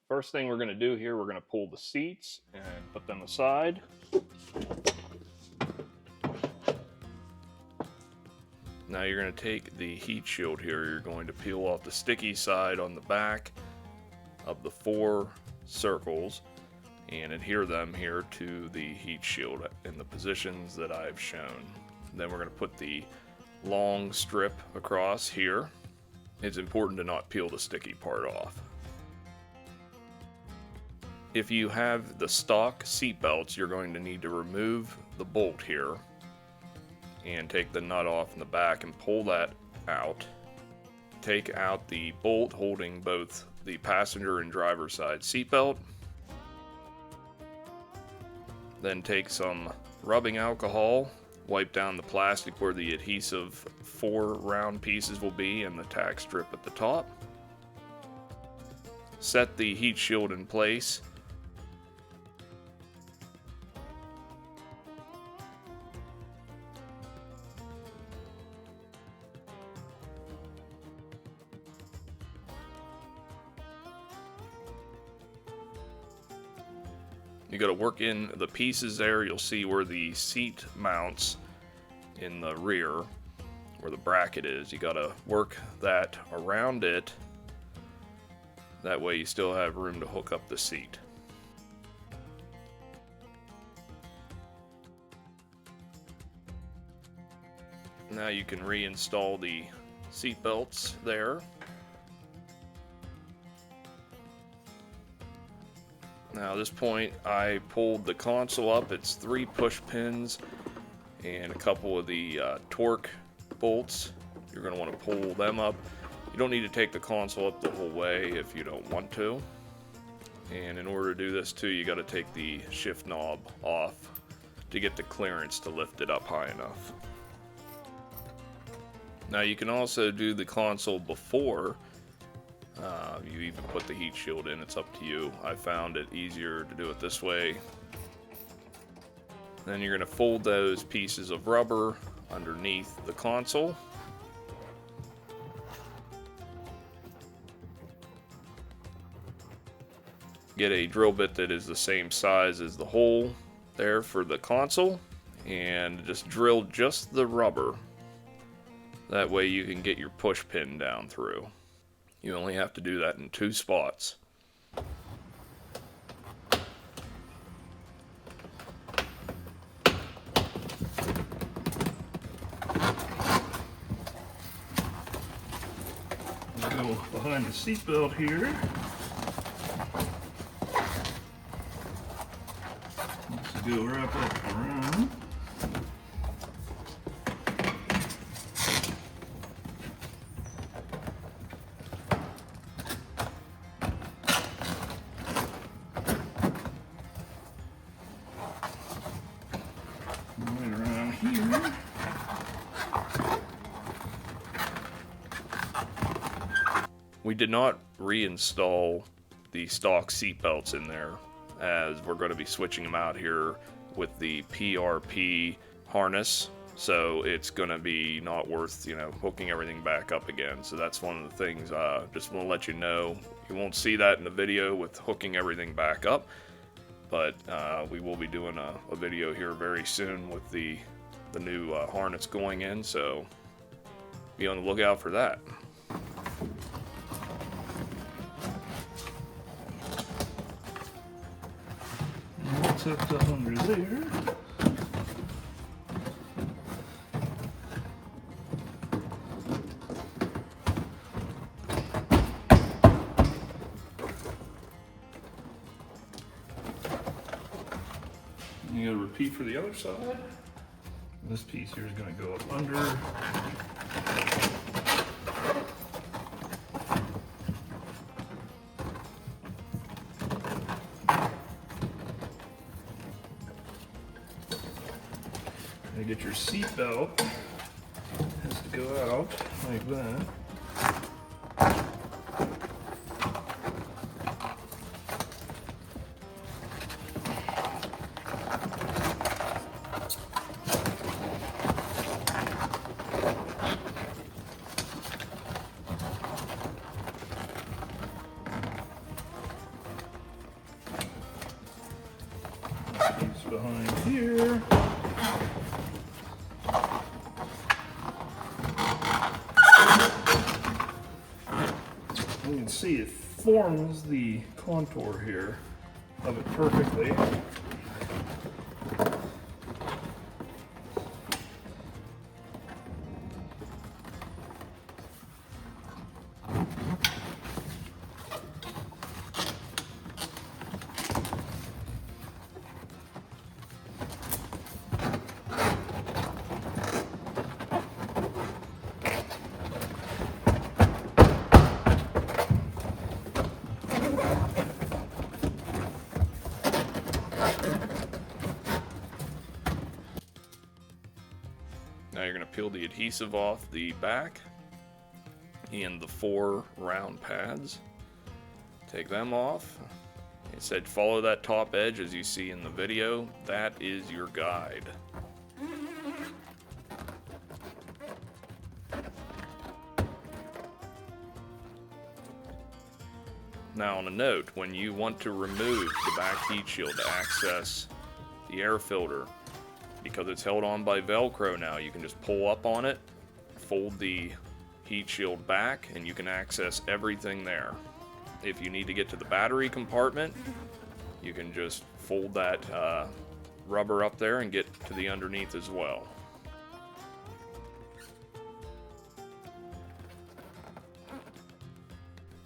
First thing we're going to do here, we're going to pull the seats and put them aside. Now you're going to take the heat shield here, you're going to peel off the sticky side on the back of the 4 circles and adhere them here to the heat shield in the positions that I've shown. Then we're going to put the long strip across here. It's important to not peel the sticky part off. If you have the stock seat belts, you're going to need to remove the bolt here and take the nut off in the back and pull that out. Take out the bolt holding both the passenger and driver side seat belt. Then take some rubbing alcohol, wipe down the plastic where the adhesive 4 round pieces will be and the tack strip at the top. Set the heat shield in place. You got to work in the pieces there. You'll see where the seat mounts in the rear, where the bracket is. You got to work that around it. That way you still have room to hook up the seat. Now you can reinstall the seat belts there. Now at this point I pulled the console up. It's 3 push pins and a couple of the torque bolts. You're going to want to pull them up. You don't need to take the console up the whole way if you don't want to. And in order to do this too, you got to take the shift knob off to get the clearance to lift it up high enough. Now you can also do the console before you even put the heat shield in. It's up to you. I found it easier to do it this way. Then you're going to fold those pieces of rubber underneath the console. Get a drill bit that is the same size as the hole there for the console and just drill just the rubber. That way you can get your push pin down through. You only have to do that in 2 spots. We'll go behind the seatbelt here. Let's go wrap up around. Right around here. We did not reinstall the stock seat belts in there, as we're going to be switching them out here with the PRP harness, so it's going to be not worth, hooking everything back up again. So that's one of the things, just want to let you know. You won't see that in the video with hooking everything back up, but we will be doing a video here very soon with the new harness going in, so be on the lookout for that. Tucked up under there. You gotta repeat for the other side. This piece here is gonna go up under. Get your seat belt, has to go out like that. behind here. You can see it forms the contour here of it perfectly. Now you're going to peel the adhesive off the back and the 4 round pads. Take them off. It said follow that top edge as you see in the video. That is your guide. Now on a note, when you want to remove the back heat shield to access the air filter, because it's held on by Velcro now, you can just pull up on it, fold the heat shield back, and you can access everything there. If you need to get to the battery compartment, you can just fold that rubber up there and get to the underneath as well.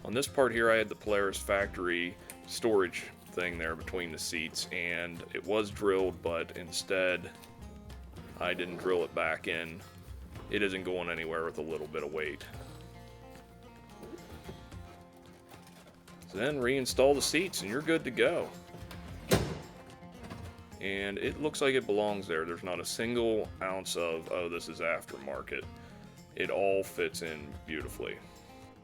On this part here, I had the Polaris factory storage thing there between the seats, and it was drilled, but instead I didn't drill it back in. It isn't going anywhere with a little bit of weight. So then reinstall the seats and you're good to go. And it looks like it belongs there. There's not a single ounce of, oh, this is aftermarket. It all fits in beautifully.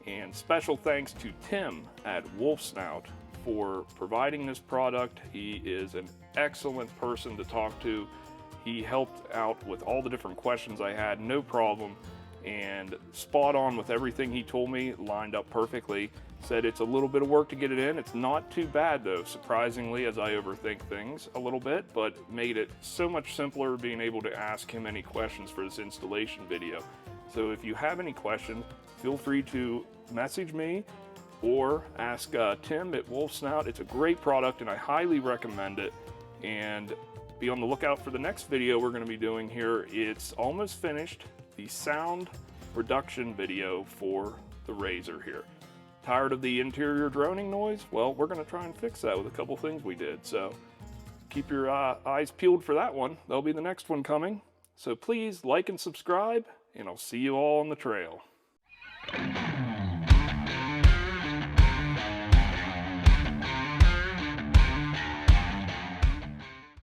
And special thanks to Tim at Wolfsnout for providing this product. He is an excellent person to talk to. He helped out with all the different questions I had, no problem, and spot on with everything he told me, lined up perfectly. Said it's a little bit of work to get it in. It's not too bad though, surprisingly, as I overthink things a little bit, but made it so much simpler being able to ask him any questions for this installation video. So if you have any questions, feel free to message me or ask Tim at Wolfsnout. It's a great product and I highly recommend it. And be on the lookout for the next video we're going to be doing here. It's almost finished, the sound reduction video for the RZR here. Tired of the interior droning noise? Well, we're going to try and fix that with a couple things we did. So keep your eyes peeled for that one. That'll be the next one coming. So please like and subscribe, and I'll see you all on the trail.